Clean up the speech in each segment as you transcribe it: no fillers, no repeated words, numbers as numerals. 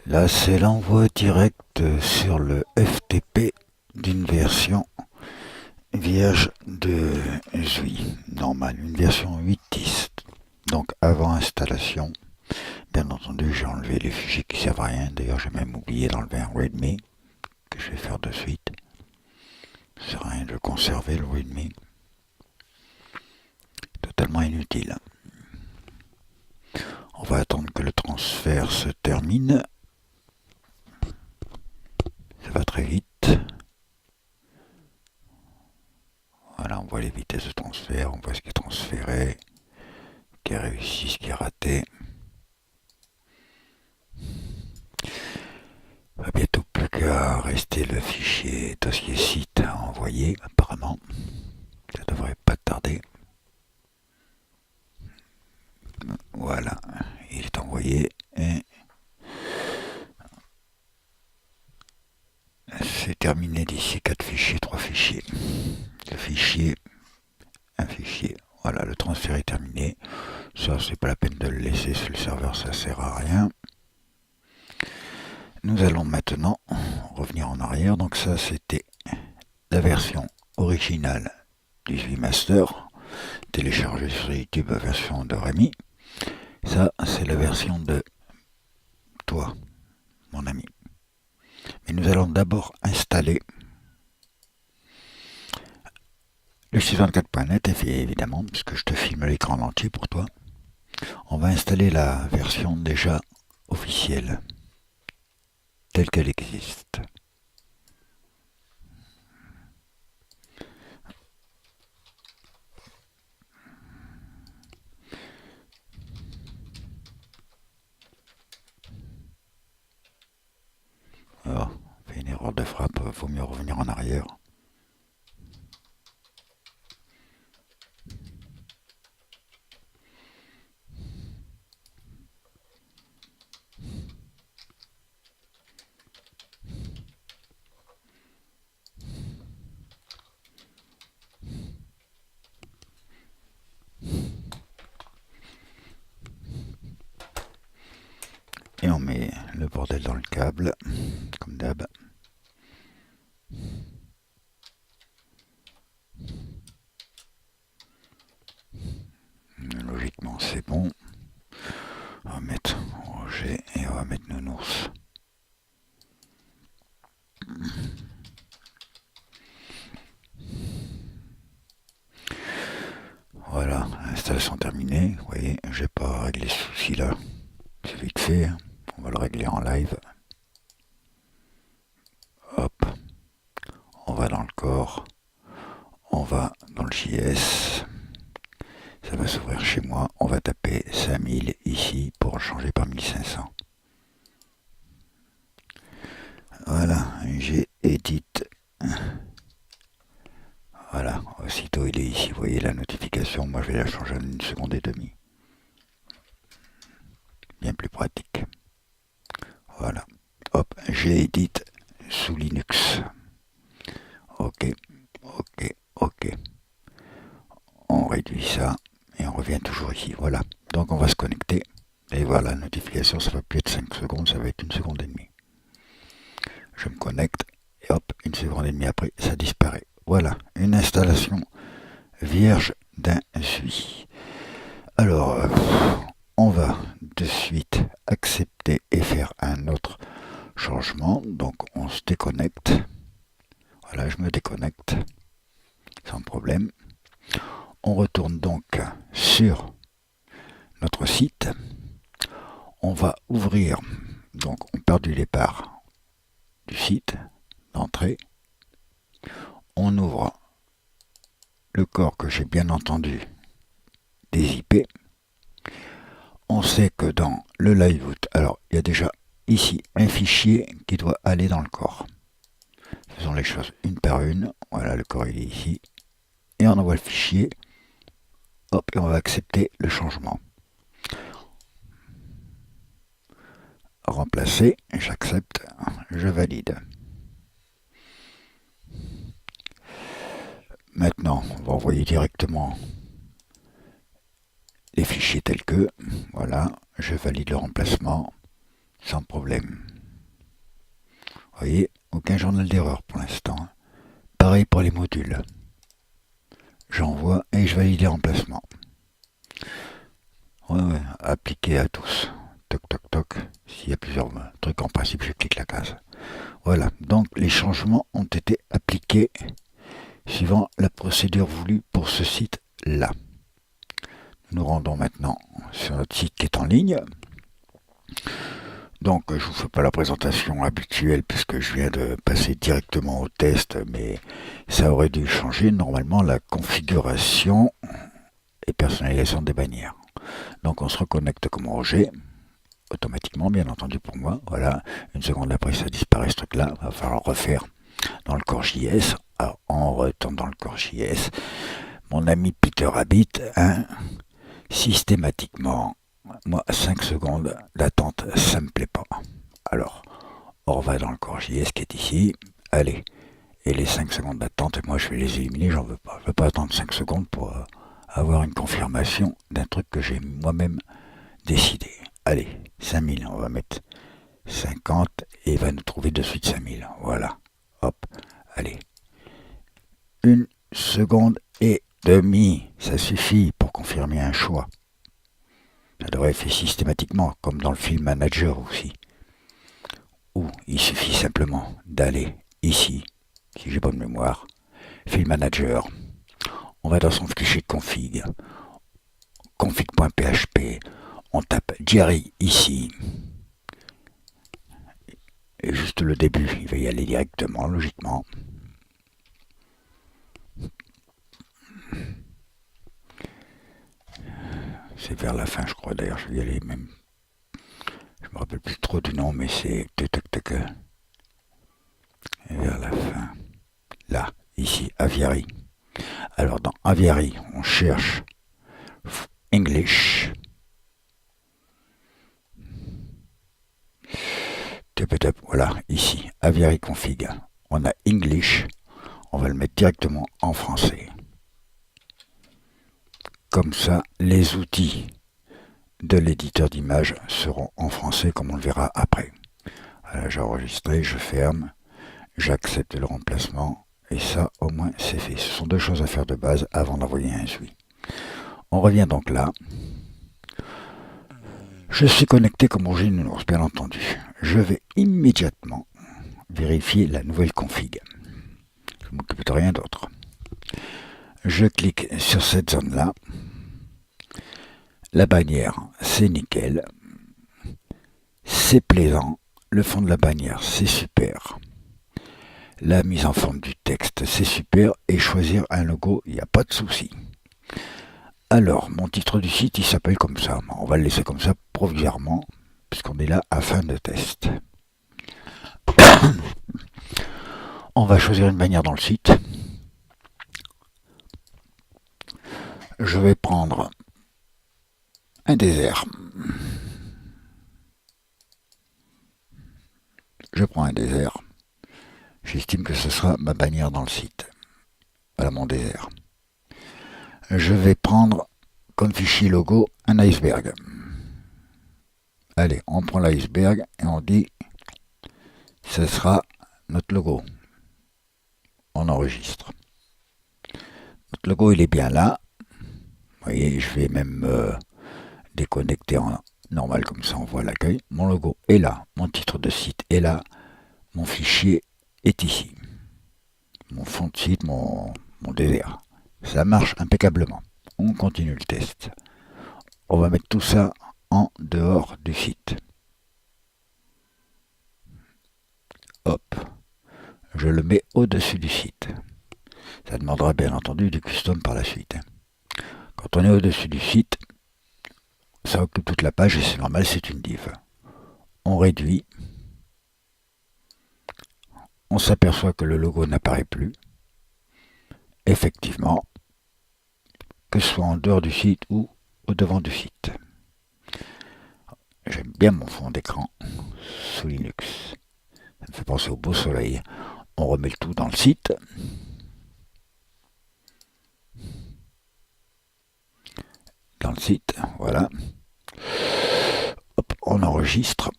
Là, c'est l'envoi direct sur le FTP d'une version vierge de ZUI, normale, une version 8.10. Donc avant installation, bien entendu, j'ai enlevé les fichiers qui servent à rien. D'ailleurs, j'ai même oublié d'enlever un README que je vais faire de suite. Ça sert à rien de le conserver, le README. Totalement inutile. On va attendre que le transfert se termine. Ça va très vite. Voilà, on voit les vitesses de transfert, on voit ce qui est transféré, ce qui est réussi, ce qui est raté. Il va bientôt plus qu'à rester le fichier dossier site à envoyer, apparemment. Ça devrait pas tarder. Voilà, il est envoyé et c'est terminé d'ici 4 fichiers, 3 fichiers. Le fichier, un fichier. Voilà, le transfert est terminé. Ça, c'est pas la peine de le laisser sur le serveur, ça sert à rien. Nous allons maintenant revenir en arrière. Donc ça, c'était la version originale du ZUI Master, téléchargée sur YouTube, la version de Rémi. Ça, c'est la version de toi, mon ami. Mais nous allons d'abord installer le 624.net, évidemment, puisque je te filme l'écran entier pour toi. On va installer la version déjà officielle, telle qu'elle existe. Alors, on fait une erreur de frappe, il vaut mieux revenir en arrière. Et on met le bordel dans le câble, comme d'hab. Logiquement, c'est bon. On va mettre Roger et on va mettre Nounours. Voilà, installation terminée. Vous voyez, j'ai pas réglé ce souci là. C'est vite fait. On va le régler en live. Hop. On va dans le corps. On va dans le JS. Ça va s'ouvrir chez moi. On va taper 5000 ici pour changer par 1500. Voilà, j'ai edit. Voilà, aussitôt il est ici. Vous voyez la notification. Moi je vais la changer en 1,5 seconde. Bien plus pratique. Voilà. Hop, j'ai edit sous Linux. Ok, ok, ok. On réduit ça et on revient toujours ici. Voilà. Donc on va se connecter. Et voilà, la notification, ça va plus être 5 secondes, ça va être 1,5 seconde. Je me connecte et hop, 1,5 seconde après, ça disparaît. Voilà, une installation vierge d'un ZUI. Alors, on va de suite accepter et faire un autre changement. Donc on se déconnecte. Voilà, je me déconnecte sans problème. On retourne donc sur notre site. On va ouvrir, donc on part du départ du site d'entrée. on ouvre le corps que j'ai bien entendu des IP. On sait que dans le liveout, alors il y a déjà ici un fichier qui doit aller dans le corps. Faisons les choses une par une. Voilà, le corps il est ici. Et on envoie le fichier. Hop, et on va accepter le changement. Remplacer, j'accepte, je valide. Maintenant, on va envoyer directement les fichiers tels que, voilà, je valide le remplacement sans problème. Vous voyez, aucun journal d'erreur pour l'instant. Pareil pour les modules. J'envoie et je valide les remplacements. Ouais, appliquer à tous. Toc, toc, toc. S'il y a plusieurs trucs, en principe, je clique la case. Voilà, donc les changements ont été appliqués suivant la procédure voulue pour ce site-là. Nous rendons maintenant sur notre site qui est en ligne. Donc je ne vous fais pas la présentation habituelle puisque je viens de passer directement au test, mais ça aurait dû changer normalement la configuration et personnalisation des bannières. Donc on se reconnecte comme Roger, automatiquement bien entendu pour moi. Voilà, une seconde après ça disparaît ce truc-là, il va falloir refaire dans le corps JS. Alors on retourne dans le corps JS. Mon ami Peter Rabbit, systématiquement, moi 5 secondes d'attente, ça me plaît pas. Alors, on va dans le corps JS qui est ici. Allez, et les 5 secondes d'attente, moi je vais les éliminer, j'en veux pas. Je veux pas attendre 5 secondes pour avoir une confirmation d'un truc que j'ai moi-même décidé. Allez, 5000, on va mettre 50 et il va nous trouver de suite 5000. Voilà, hop, allez. 1 seconde et demie, ça suffit pour confirmer un choix. Ça devrait être fait systématiquement, comme dans le Film Manager aussi. Ou il suffit simplement d'aller ici, si j'ai bonne mémoire, Film Manager. On va dans son fichier config, config.php, on tape Jerry ici. Et juste le début, il va y aller directement, logiquement. C'est vers la fin, je crois. D'ailleurs, je vais y aller même. Je me rappelle plus trop du nom, mais c'est vers la fin. Là, ici, Aviary. Alors, dans Aviary, on cherche English. Voilà, ici, Aviary config. On a English. On va le mettre directement en français. Comme ça, les outils de l'éditeur d'images seront en français comme on le verra après. Voilà, j'ai enregistré, je ferme, j'accepte le remplacement et ça au moins c'est fait. Ce sont deux choses à faire de base avant d'envoyer un SUI. On revient donc là. Je suis connecté comme Roger Nounours, bien entendu. Je vais immédiatement vérifier la nouvelle config. Je ne m'occupe de rien d'autre. Je clique sur cette zone-là. La bannière, c'est nickel. C'est plaisant. Le fond de la bannière, c'est super. La mise en forme du texte, c'est super. Et choisir un logo, il n'y a pas de souci. Alors, mon titre du site, il s'appelle comme ça. On va le laisser comme ça provisoirement, puisqu'on est là à fin de test. On va choisir une bannière dans le site. Je vais prendre un désert. Je prends un désert. J'estime que ce sera ma bannière dans le site. Voilà mon désert. Je vais prendre comme fichier logo un iceberg. Allez, on prend l'iceberg et on dit ce sera notre logo. On enregistre. Notre logo il est bien là. Vous voyez, je vais même déconnecter en normal comme ça on voit l'accueil. Mon logo est là, mon titre de site est là, mon fichier est ici. Mon fond de site, mon désert. Ça marche impeccablement. On continue le test. On va mettre tout ça en dehors du site. Hop. Je le mets au-dessus du site. Ça demandera bien entendu du custom par la suite. Quand on est au-dessus du site, ça occupe toute la page et c'est normal, c'est une div. On réduit. On s'aperçoit que le logo n'apparaît plus. Effectivement, que ce soit en dehors du site ou au devant du site. J'aime bien mon fond d'écran sous Linux. Ça me fait penser au beau soleil. On remet le tout dans le site. Dans le site, voilà. Hop, on enregistre.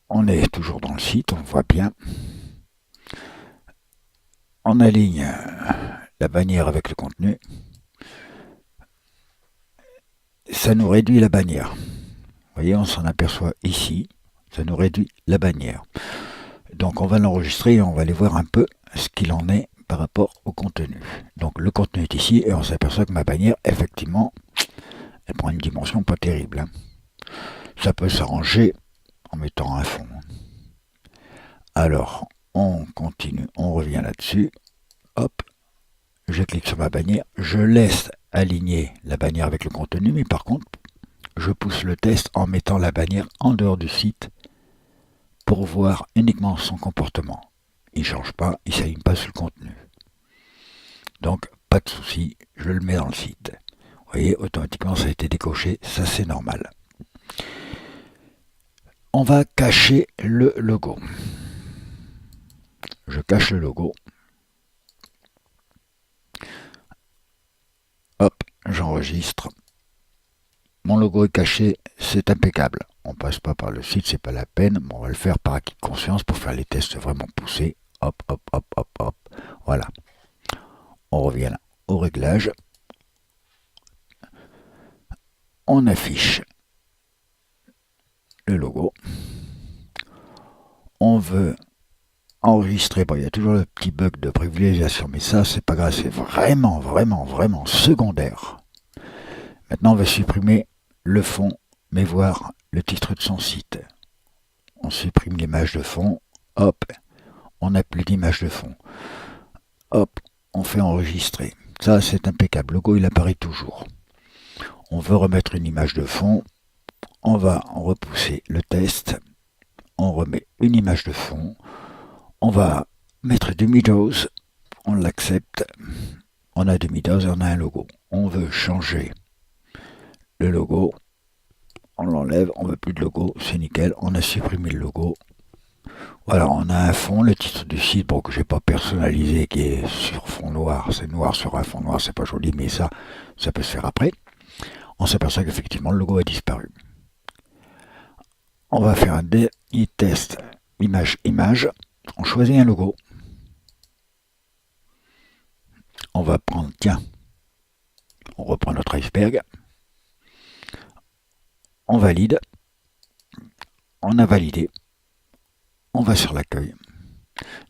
On est toujours dans le site, on voit bien. On aligne la bannière avec le contenu. Ça nous réduit la bannière. Vous voyez, on s'en aperçoit ici. Ça nous réduit la bannière. Donc on va l'enregistrer et on va aller voir un peu ce qu'il en est par rapport au contenu. Donc le contenu est ici et on s'aperçoit que ma bannière, effectivement, elle prend une dimension pas terrible. Ça peut s'arranger en mettant un fond. Alors, on continue, on revient là-dessus. Hop, je clique sur ma bannière, je laisse aligner la bannière avec le contenu, mais par contre, je pousse le test en mettant la bannière en dehors du site pour voir uniquement son comportement. Il ne change pas, il ne s'aligne pas sur le contenu. Donc, pas de souci, je le mets dans le site. Vous voyez, automatiquement, ça a été décoché, ça c'est normal. On va cacher le logo. Je cache le logo. Hop, j'enregistre. Mon logo est caché, c'est impeccable. On passe pas par le site, c'est pas la peine, mais on va le faire par acquis de conscience pour faire les tests vraiment poussés. Hop, hop, hop, hop, hop. Voilà. On revient là, au réglage. On affiche le logo. On veut enregistrer. Bon, il y a toujours le petit bug de privilégiation, mais ça, c'est pas grave, c'est vraiment, vraiment, vraiment secondaire. Maintenant, on va supprimer le fond, mais voir le titre de son site. On supprime l'image de fond. Hop, on n'a plus d'image de fond. Hop, on fait enregistrer. Ça, c'est impeccable. Le logo, il apparaît toujours. On veut remettre une image de fond. On va repousser le test. On remet une image de fond. On va mettre du Meadows. On l'accepte. On a du Meadows et on a un logo. On veut changer le logo. On l'enlève. On veut plus de logo. C'est nickel. On a supprimé le logo. Voilà, on a un fond, le titre du site, bon, que j'ai pas personnalisé, qui est sur fond noir. C'est noir sur un fond noir, c'est pas joli, mais ça peut se faire après. On s'aperçoit qu'effectivement, le logo a disparu. On va faire un dernier test image. On choisit un logo. On va prendre, tiens, on reprend notre iceberg. On valide. On a validé. On va sur l'accueil.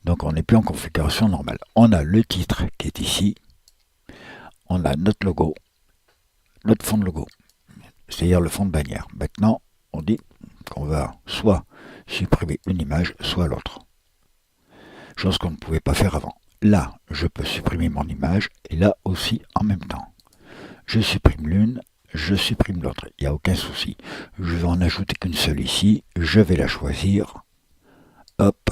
Donc on n'est plus en configuration normale. On a le titre qui est ici. On a notre logo, notre fond de logo, c'est-à-dire le fond de bannière. Maintenant, on dit qu'on va soit supprimer une image, soit l'autre. Chose qu'on ne pouvait pas faire avant. Là, je peux supprimer mon image et là aussi en même temps. Je supprime l'une, je supprime l'autre. Il n'y a aucun souci. Je vais en ajouter qu'une seule ici. Je vais la choisir. Hop.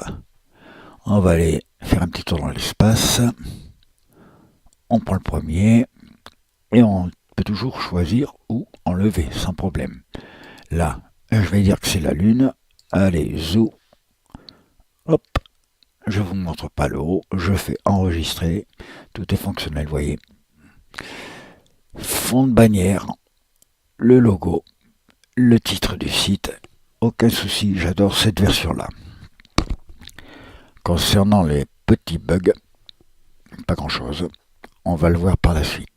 On va aller faire un petit tour dans l'espace. On prend le premier et on peut toujours choisir ou enlever sans problème. Là, je vais dire que c'est la Lune. Allez, zoom. Hop. Je ne vous montre pas le haut. Je fais enregistrer. Tout est fonctionnel, vous voyez. Fond de bannière. Le logo. Le titre du site. Aucun souci, j'adore cette version-là. Concernant les petits bugs, pas grand-chose. On va le voir par la suite.